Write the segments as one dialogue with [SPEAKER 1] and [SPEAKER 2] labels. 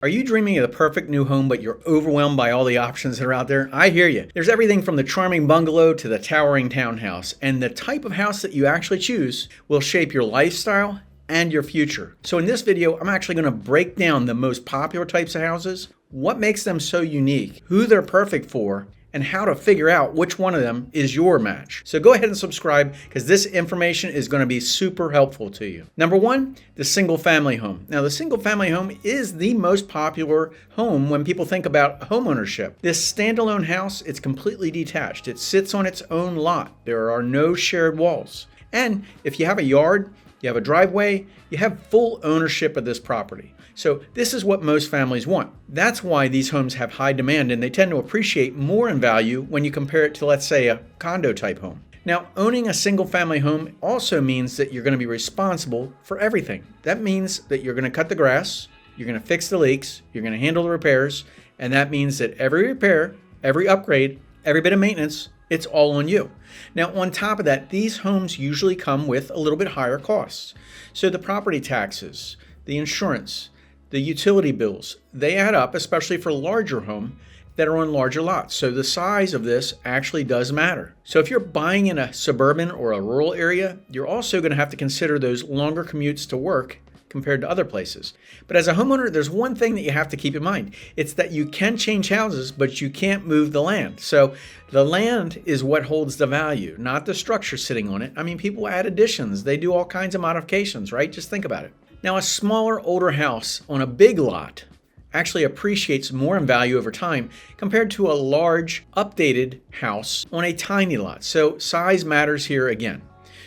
[SPEAKER 1] Are you dreaming of the perfect new home, but you're overwhelmed by all the options that are out there? I hear you. There's everything from the charming bungalow to the towering townhouse, and the type of house that you actually choose will shape your lifestyle and your future. So in this video, I'm actually going to break down the most popular types of houses, what makes them so unique, who they're perfect for, and how to figure out which one of them is your match. So go ahead and subscribe because this information is going to be super helpful to you. Number one, the single family home. Now the single family home is the most popular home when people think about home ownership. This standalone house, it's completely detached. It sits on its own lot. There are no shared walls. And if you have a yard, you have a driveway, you have full ownership of this property. So this is what most families want. That's why these homes have high demand and they tend to appreciate more in value when you compare it to, let's say, a condo type home. Now, owning a single family home also means that you're going to be responsible for everything. That means that you're going to cut the grass, you're going to fix the leaks, you're going to handle the repairs, and that means that every repair, every upgrade, every bit of maintenance, it's all on you. Now, on top of that, these homes usually come with a little bit higher costs. So the property taxes, the insurance, the utility bills, they add up, especially for a larger home that are on larger lots. So the size of this actually does matter. So if you're buying in a suburban or a rural area, you're also going to have to consider those longer commutes to work compared to other places. But as a homeowner, there's one thing that you have to keep in mind. It's that you can change houses, but you can't move the land. So the land is what holds the value, not the structure sitting on it. I mean, people add additions. They do all kinds of modifications, right? Just think about it. Now, a smaller, older house on a big lot actually appreciates more in value over time compared to a large, updated house on a tiny lot. So size matters here again.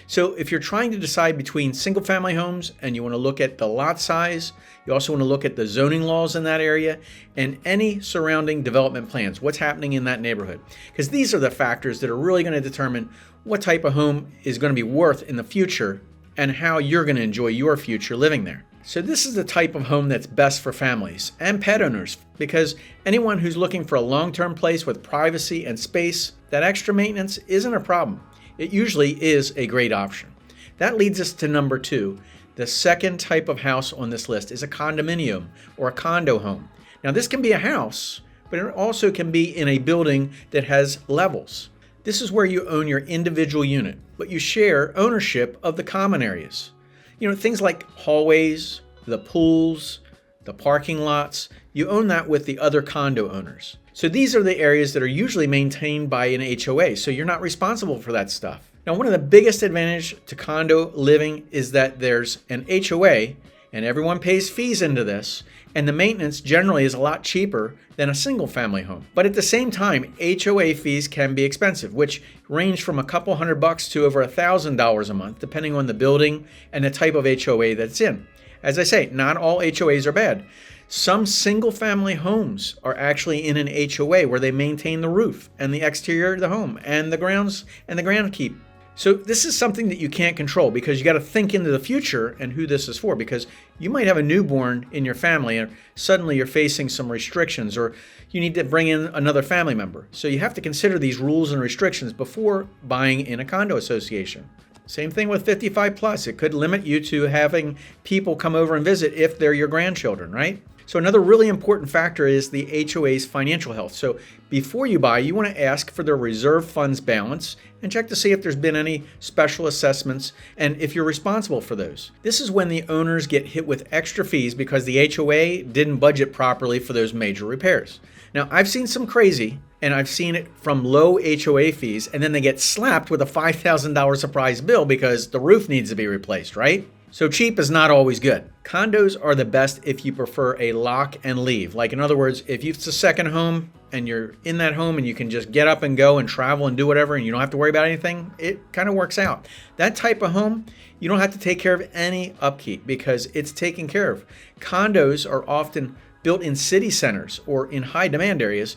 [SPEAKER 1] So if you're trying to decide between single family homes and you want to look at the lot size, you also want to look at the zoning laws in that area and any surrounding development plans, what's happening in that neighborhood. Because these are the factors that are really going to determine what type of home is going to be worth in the future and how you're going to enjoy your future living there. So this is the type of home that's best for families and pet owners, because anyone who's looking for a long-term place with privacy and space, that extra maintenance isn't a problem. It usually is a great option. That leads us to number two. The second type of house on this list is a condominium or a condo home. Now this can be a house, but it also can be in a building that has levels. This is where you own your individual unit, but you share ownership of the common areas. You know, things like hallways, the pools, the parking lots, you own that with the other condo owners. So these are the areas that are usually maintained by an HOA, so you're not responsible for that stuff. Now, one of the biggest advantages to condo living is that there's an HOA, and everyone pays fees into this, and the maintenance generally is a lot cheaper than a single family home. But at the same time, HOA fees can be expensive, which range from a couple $100 to over $1,000 a month, depending on the building and the type of HOA that's in. As I say, not all HOAs are bad. Some single family homes are actually in an HOA where they maintain the roof and the exterior of the home and the grounds and the ground keep. So this is something that you can't control because you got to think into the future and who this is for, because you might have a newborn in your family and suddenly you're facing some restrictions or you need to bring in another family member. So you have to consider these rules and restrictions before buying in a condo association. Same thing with 55 plus. It could limit you to having people come over and visit if they're your grandchildren, right? So another really important factor is the HOA's financial health. So before you buy, you want to ask for their reserve funds balance and check to see if there's been any special assessments and if you're responsible for those. This is when the owners get hit with extra fees because the HOA didn't budget properly for those major repairs. Now, I've seen some crazy, and I've seen it from low HOA fees, and then they get slapped with a $5,000 surprise bill because the roof needs to be replaced, right? So cheap is not always good. Condos are the best if you prefer a lock and leave. Like in other words, if it's a second home and you're in that home and you can just get up and go and travel and do whatever and you don't have to worry about anything, it kind of works out. That type of home, you don't have to take care of any upkeep because it's taken care of. Condos are often built in city centers or in high demand areas,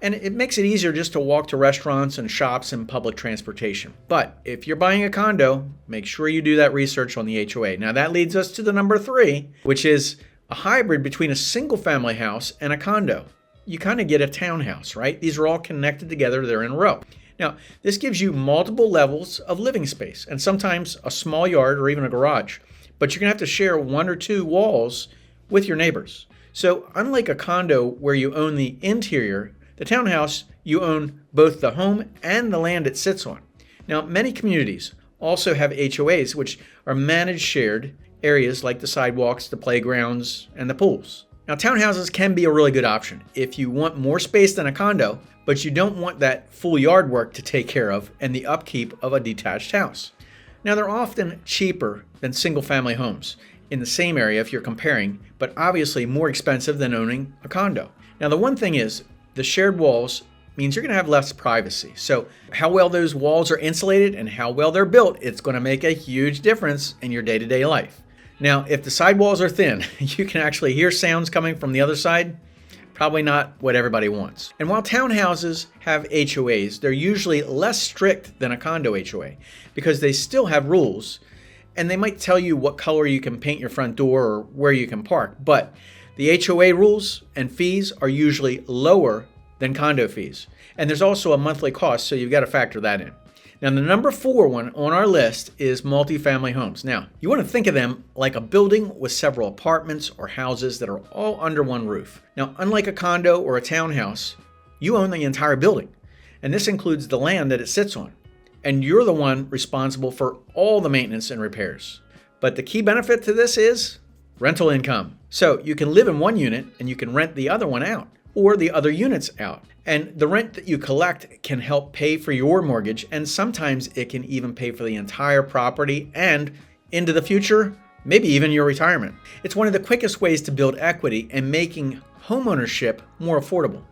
[SPEAKER 1] and it makes it easier just to walk to restaurants and shops and public transportation. But if you're buying a condo, make sure you do that research on the HOA. Now that leads us to the number three, which is a hybrid between a single family house and a condo. You kind of get a townhouse, right? These are all connected together, they're in a row. Now, this gives you multiple levels of living space and sometimes a small yard or even a garage, but you're gonna have to share one or two walls with your neighbors. So unlike a condo where you own the interior, the townhouse, you own both the home and the land it sits on. Now, many communities also have HOAs, which are managed shared areas like the sidewalks, the playgrounds, and the pools. Now, townhouses can be a really good option if you want more space than a condo, but you don't want that full yard work to take care of and the upkeep of a detached house. Now, they're often cheaper than single-family homes in the same area if you're comparing, but obviously more expensive than owning a condo. Now, the one thing is, the shared walls means you're going to have less privacy. So how well those walls are insulated and how well they're built, it's going to make a huge difference in your day-to-day life. Now, if the sidewalls are thin, you can actually hear sounds coming from the other side. Probably not what everybody wants. And while townhouses have HOAs, they're usually less strict than a condo HOA because they still have rules, and they might tell you what color you can paint your front door or where you can park. But the HOA rules and fees are usually lower than condo fees. And there's also a monthly cost, so you've got to factor that in. Now, the number 4 one on our list is multifamily homes. Now, you want to think of them like a building with several apartments or houses that are all under one roof. Now, unlike a condo or a townhouse, you own the entire building, and this includes the land that it sits on. And you're the one responsible for all the maintenance and repairs. But the key benefit to this is rental income. So you can live in one unit and you can rent the other one out, or the other units out. And the rent that you collect can help pay for your mortgage, and sometimes it can even pay for the entire property and into the future, maybe even your retirement. It's one of the quickest ways to build equity and making homeownership more affordable.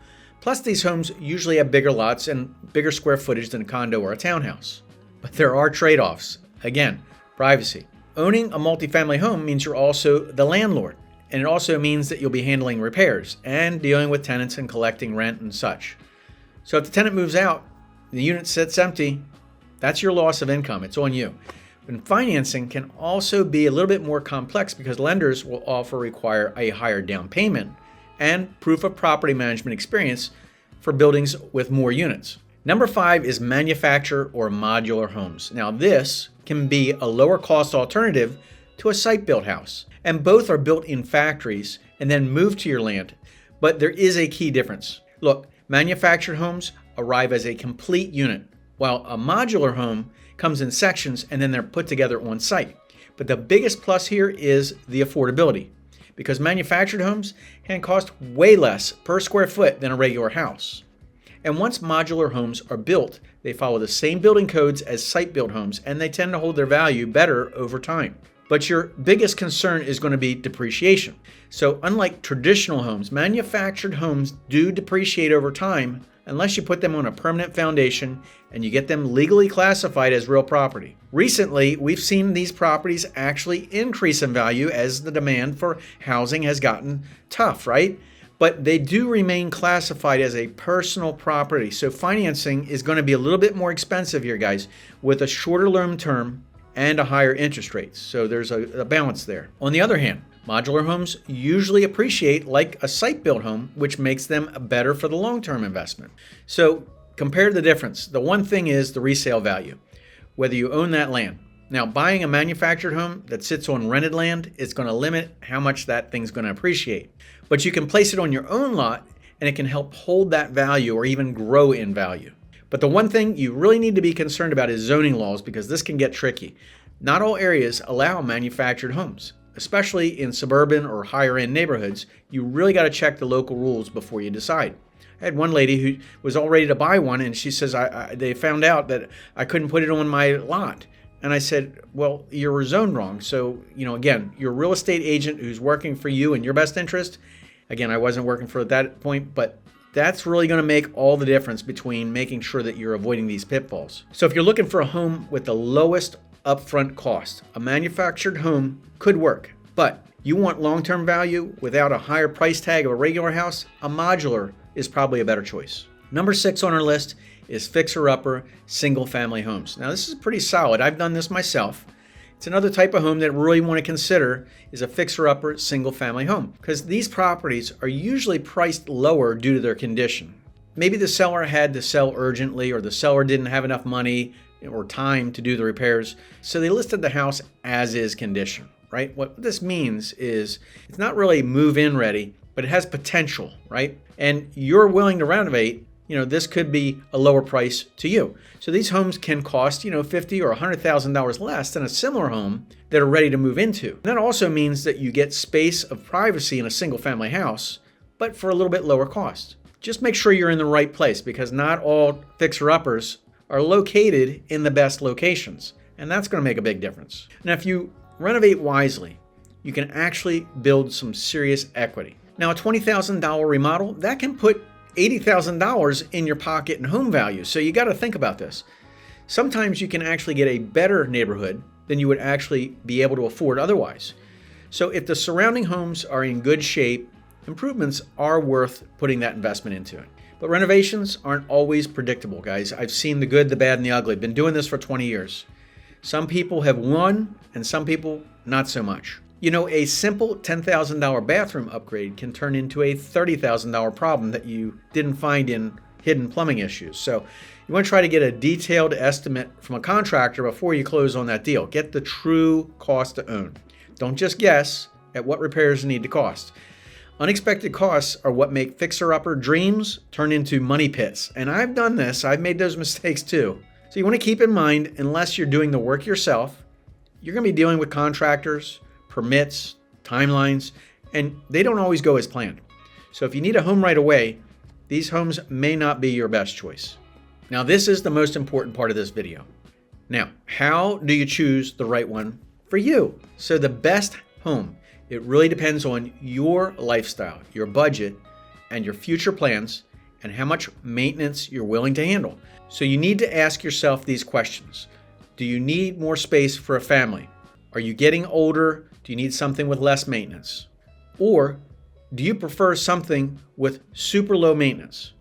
[SPEAKER 1] Plus, these homes usually have bigger lots and bigger square footage than a condo or a townhouse. But there are trade-offs. Again, privacy. Owning a multifamily home means you're also the landlord. And it also means that you'll be handling repairs and dealing with tenants and collecting rent and such. So if the tenant moves out, the unit sits empty, that's your loss of income. It's on you. And financing can also be a little bit more complex because lenders will often require a higher down payment and proof of property management experience for buildings with more units. Number 5 is manufactured or modular homes. Now, this can be a lower cost alternative to a site-built house. And both are built in factories and then moved to your land. But there is a key difference. Look, manufactured homes arrive as a complete unit, while a modular home comes in sections and then they're put together on site. But the biggest plus here is the affordability, because manufactured homes can cost way less per square foot than a regular house. And once modular homes are built, they follow the same building codes as site-built homes, and they tend to hold their value better over time. But your biggest concern is going to be depreciation. So unlike traditional homes, manufactured homes do depreciate over time unless you put them on a permanent foundation and you get them legally classified as real property. Recently, we've seen these properties actually increase in value as the demand for housing has gotten tough, right? But they do remain classified as a personal property. So financing is going to be a little bit more expensive here, guys, with a shorter loan term and a higher interest rate. So there's a balance there. On the other hand, modular homes usually appreciate like a site-built home, which makes them better for the long-term investment. So compare the difference. The one thing is the resale value, whether you own that land. Now, buying a manufactured home that sits on rented land is going to limit how much that thing's going to appreciate. But you can place it on your own lot and it can help hold that value or even grow in value. But the one thing you really need to be concerned about is zoning laws, because this can get tricky. Not all areas allow manufactured homes, especially in suburban or higher end neighborhoods. You really got to check the local rules before you decide. I had one lady who was all ready to buy one, and she says, they found out that I couldn't put it on my lot. And I said, well, you're zoned wrong. So, again, your real estate agent who's working for you in your best interest. Again, I wasn't working for at that point, but that's really going to make all the difference between making sure that you're avoiding these pitfalls. So if you're looking for a home with the lowest upfront cost, a manufactured home could work. But you want long-term value without a higher price tag of a regular house, a modular is probably a better choice. Number 6 on our list is fixer-upper single-family homes. Now, this is pretty solid. I've done this myself. It's another type of home that we really want to consider is a fixer-upper single-family home, because these properties are usually priced lower due to their condition. Maybe the seller had to sell urgently, or the seller didn't have enough money or time to do the repairs, so they listed the house as is condition, right? What this means is it's not really move-in ready, but it has potential, right? And you're willing to renovate, this could be a lower price to you. So these homes can cost, $50,000 or $100,000 less than a similar home that are ready to move into. And that also means that you get space of privacy in a single family house, but for a little bit lower cost. Just make sure you're in the right place, because not all fixer-uppers are located in the best locations, and that's going to make a big difference. Now, if you renovate wisely, you can actually build some serious equity. Now, a $20,000 remodel, that can put $80,000 in your pocket in home value. So you got to think about this. Sometimes you can actually get a better neighborhood than you would actually be able to afford otherwise. So if the surrounding homes are in good shape, improvements are worth putting that investment into it. But renovations aren't always predictable, guys. I've seen the good, the bad, and the ugly. Been doing this for 20 years. Some people have won, and some people not so much. A simple $10,000 bathroom upgrade can turn into a $30,000 problem that you didn't find in hidden plumbing issues. So you want to try to get a detailed estimate from a contractor before you close on that deal. Get the true cost to own. Don't just guess at what repairs need to cost. Unexpected costs are what make fixer-upper dreams turn into money pits. And I've done this. I've made those mistakes too. So you want to keep in mind, unless you're doing the work yourself, you're going to be dealing with contractors, permits, timelines, and they don't always go as planned. So if you need a home right away, these homes may not be your best choice. Now, this is the most important part of this video. Now, how do you choose the right one for you? So the best home, it really depends on your lifestyle, your budget, and your future plans, and how much maintenance you're willing to handle. So you need to ask yourself these questions. Do you need more space for a family? Are you getting older? Do you need something with less maintenance? Or do you prefer something with super low maintenance?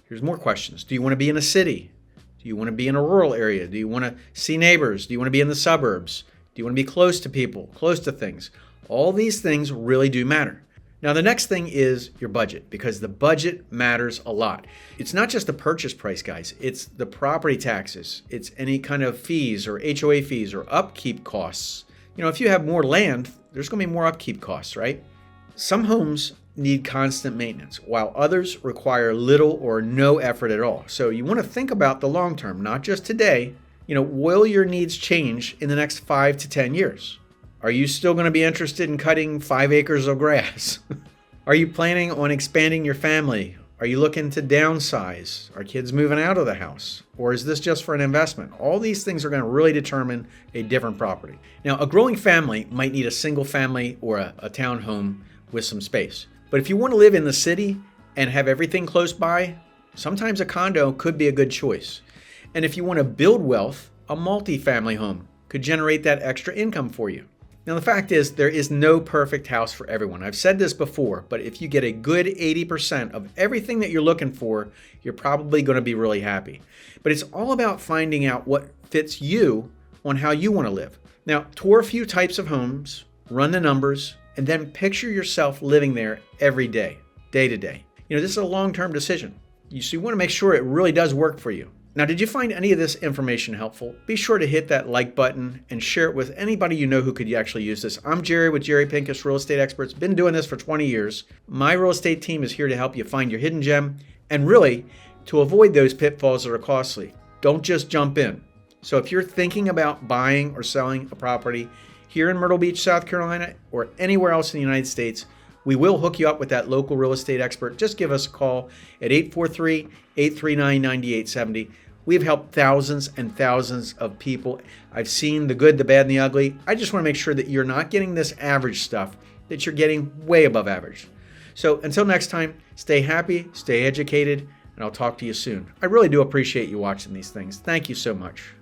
[SPEAKER 1] Here's more questions. Do you want to be in a city? Do you want to be in a rural area? Do you want to see neighbors? Do you want to be in the suburbs? Do you want to be close to people, close to things? All these things really do matter. Now, the next thing is your budget, because the budget matters a lot. It's not just the purchase price, guys. It's the property taxes. It's any kind of fees or HOA fees or upkeep costs. If you have more land, there's going to be more upkeep costs, right? Some homes need constant maintenance, while others require little or no effort at all. So you want to think about the long term, not just today. Will your needs change in the next 5 to 10 years? Are you still going to be interested in cutting 5 acres of grass? Are you planning on expanding your family? Are you looking to downsize? Are kids moving out of the house? Or is this just for an investment? All these things are going to really determine a different property. Now, a growing family might need a single family or a townhome with some space. But if you want to live in the city and have everything close by, sometimes a condo could be a good choice. And if you want to build wealth, a multifamily home could generate that extra income for you. Now, the fact is, there is no perfect house for everyone. I've said this before, but if you get a good 80% of everything that you're looking for, you're probably going to be really happy. But it's all about finding out what fits you on how you want to live. Now, tour a few types of homes, run the numbers, and then picture yourself living there every day, day to day. This is a long-term decision. So you want to make sure it really does work for you. Now, did you find any of this information helpful? Be sure to hit that like button and share it with anybody you know who could actually use this. I'm Jerry with Jerry Pinkas Real Estate Experts. Been doing this for 20 years. My real estate team is here to help you find your hidden gem and really to avoid those pitfalls that are costly. Don't just jump in. So if you're thinking about buying or selling a property here in Myrtle Beach, South Carolina, or anywhere else in the United States, we will hook you up with that local real estate expert. Just give us a call at 843-839-9870. We've helped thousands and thousands of people. I've seen the good, the bad, and the ugly. I just want to make sure that you're not getting this average stuff, that you're getting way above average. So until next time, stay happy, stay educated, and I'll talk to you soon. I really do appreciate you watching these things. Thank you so much.